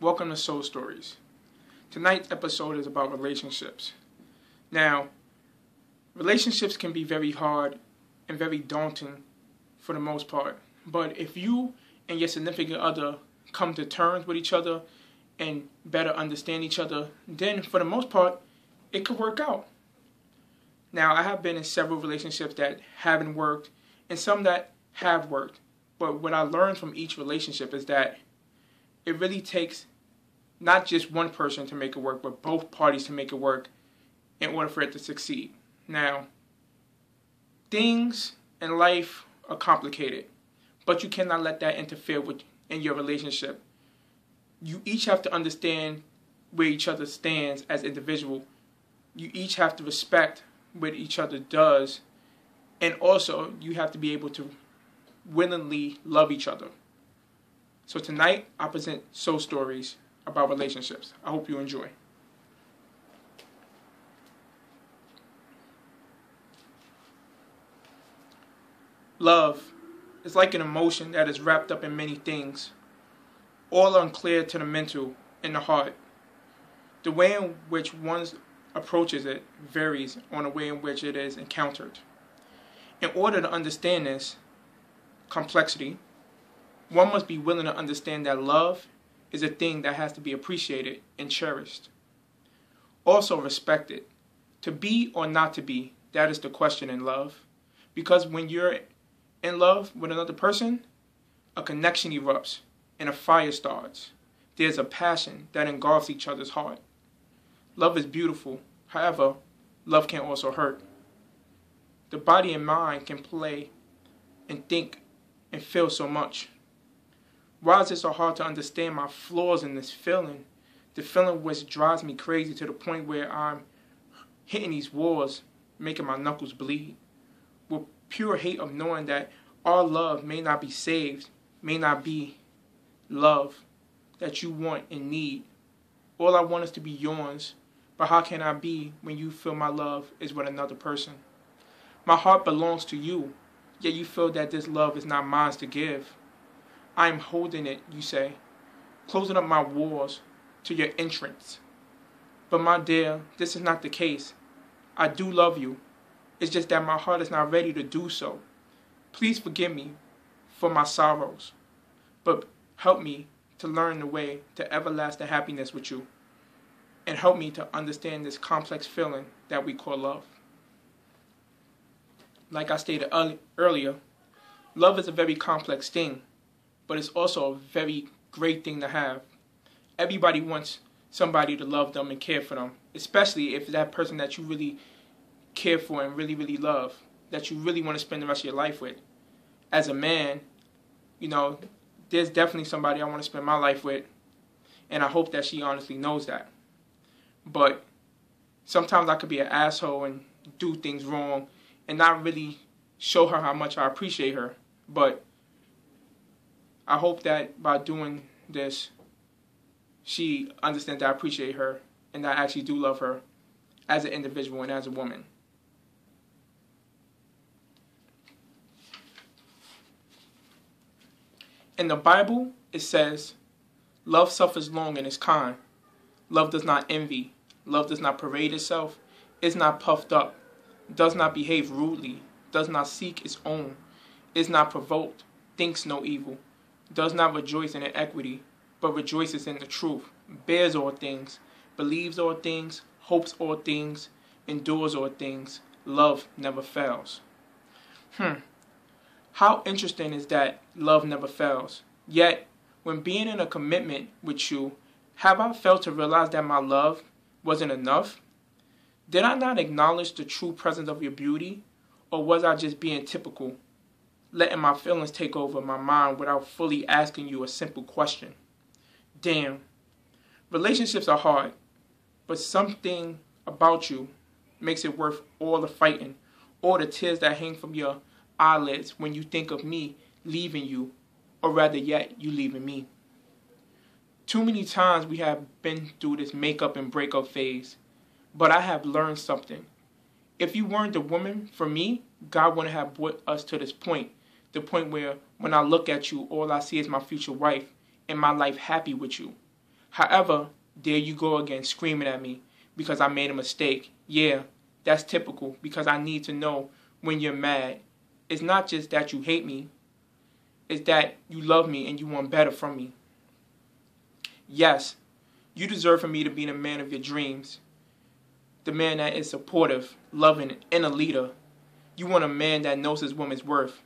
Welcome to Soul Stories. Tonight's episode is about relationships. Now, relationships can be very hard and very daunting for the most part. But if you and your significant other come to terms with each other and better understand each other, then for the most part, it could work out. Now, I have been in several relationships that haven't worked and some that have worked. But what I learned from each relationship is that it really takes not just one person to make it work, but both parties to make it work in order for it to succeed. Now, things in life are complicated, but you cannot let that interfere in your relationship. You each have to understand where each other stands as individual. You each have to respect what each other does, and also you have to be able to willingly love each other. So tonight, I present Soul Stories about relationships. I hope you enjoy. Love is like an emotion that is wrapped up in many things, all unclear to the mental and the heart. The way in which one approaches it varies on the way in which it is encountered. In order to understand this complexity, one must be willing to understand that love is a thing that has to be appreciated and cherished. Also respected. To be or not to be, that is the question in love. Because when you're in love with another person, a connection erupts and a fire starts. There's a passion that engulfs each other's heart. Love is beautiful. However, love can also hurt. The body and mind can play and think and feel so much. Why is it so hard to understand my flaws in this feeling? The feeling which drives me crazy to the point where I'm hitting these walls, making my knuckles bleed. With pure hate of knowing that our love may not be saved, may not be love that you want and need. All I want is to be yours, but how can I be when you feel my love is with another person? My heart belongs to you, yet you feel that this love is not mine to give. I am holding it, you say, closing up my walls to your entrance. But my dear, this is not the case. I do love you. It's just that my heart is not ready to do so. Please forgive me for my sorrows, but help me to learn the way to everlasting happiness with you, and help me to understand this complex feeling that we call love. Like I stated earlier, love is a very complex thing, but it's also a very great thing to have. Everybody wants somebody to love them and care for them, especially if that person that you really care for and really, really love, that you really want to spend the rest of your life with. As a man, there's definitely somebody I want to spend my life with, and I hope that she honestly knows that. But sometimes I could be an asshole and do things wrong and not really show her how much I appreciate her. But I hope that by doing this, she understands that I appreciate her and that I actually do love her as an individual and as a woman. In the Bible, it says, love suffers long and is kind. Love does not envy. Love does not parade itself, is not puffed up, does not behave rudely, does not seek its own, is not provoked, thinks no evil, does not rejoice in inequity, but rejoices in the truth, bears all things, believes all things, hopes all things, endures all things. Love never fails. How interesting is that love never fails? Yet, when being in a commitment with you, have I failed to realize that my love wasn't enough? Did I not acknowledge the true presence of your beauty? Or was I just being typical, letting my feelings take over my mind without fully asking you a simple question? Damn. Relationships are hard, but something about you makes it worth all the fighting, all the tears that hang from your eyelids when you think of me leaving you, or rather yet, you leaving me. Too many times we have been through this makeup and breakup phase, but I have learned something. If you weren't the woman for me, God wouldn't have brought us to this point, the point where when I look at you, all I see is my future wife and my life happy with you. However, there you go again screaming at me because I made a mistake. Yeah, that's typical because I need to know when you're mad. It's not just that you hate me, it's that you love me and you want better from me. Yes, you deserve for me to be the man of your dreams, the man that is supportive, loving, and a leader. You want a man that knows his woman's worth.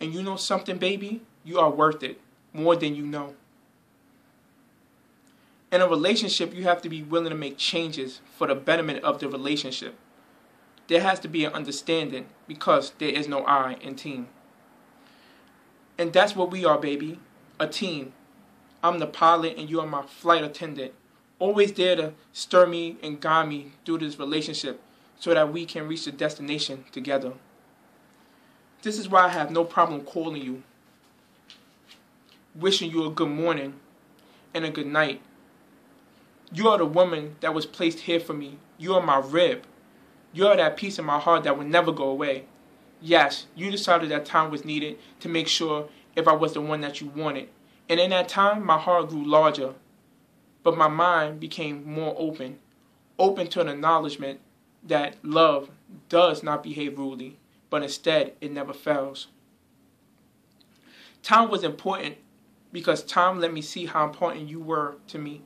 And you know something, baby? You are worth it, more than you know. In a relationship, you have to be willing to make changes for the betterment of the relationship. There has to be an understanding because there is no I in team. And that's what we are, baby, a team. I'm the pilot and you are my flight attendant, always there to stir me and guide me through this relationship so that we can reach the destination together. This is why I have no problem calling you, wishing you a good morning and a good night. You are the woman that was placed here for me. You are my rib. You are that piece of my heart that will never go away. Yes, you decided that time was needed to make sure if I was the one that you wanted. And in that time, my heart grew larger. But my mind became more open to an acknowledgement that love does not behave rudely, but instead it never fails. Time was important because time let me see how important you were to me.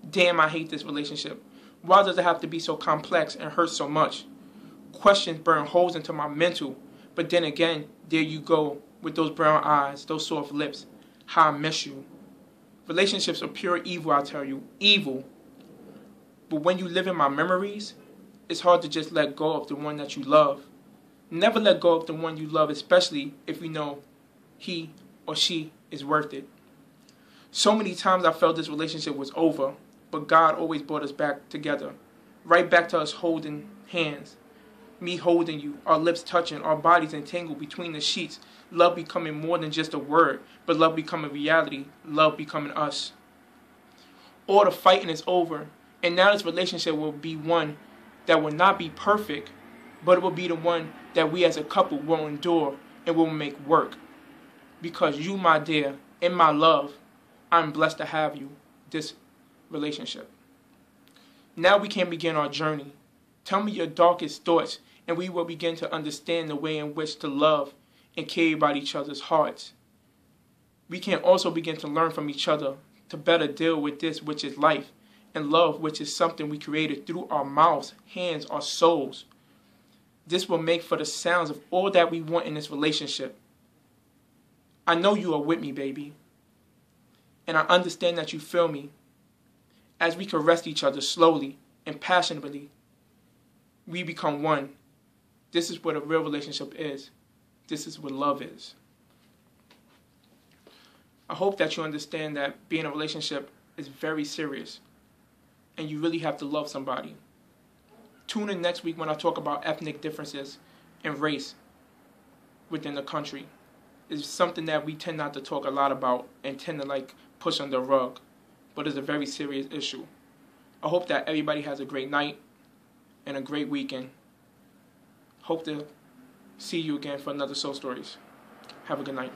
Damn, I hate this relationship. Why does it have to be so complex and hurt so much? Questions burn holes into my mental, but then again, there you go with those brown eyes, those soft lips. How I miss you. Relationships are pure evil, I tell you. Evil. But when you live in my memories, it's hard to just let go of the one that you love. Never let go of the one you love, especially if you know he or she is worth it. So many times I felt this relationship was over, but God always brought us back together. Right back to us holding hands. Me holding you, our lips touching, our bodies entangled between the sheets. Love becoming more than just a word, but love becoming reality. Love becoming us. All the fighting is over, and now this relationship will be one that will not be perfect, but it will be the one that we as a couple will endure and will make work. Because you, my dear, and my love, I'm blessed to have you, this relationship. Now we can begin our journey. Tell me your darkest thoughts, and we will begin to understand the way in which to love and care about each other's hearts. We can also begin to learn from each other to better deal with this which is life, and love which is something we created through our mouths, hands, our souls. This will make for the sounds of all that we want in this relationship. I know you are with me, baby, and I understand that you feel me. As we caress each other slowly and passionately, we become one. This is what a real relationship is. This is what love is. I hope that you understand that being in a relationship is very serious and you really have to love somebody. Tune in next week when I talk about ethnic differences and race within the country. It's something that we tend not to talk a lot about and tend to push under the rug, but it's a very serious issue. I hope that everybody has a great night and a great weekend. Hope to see you again for another Soul Stories. Have a good night.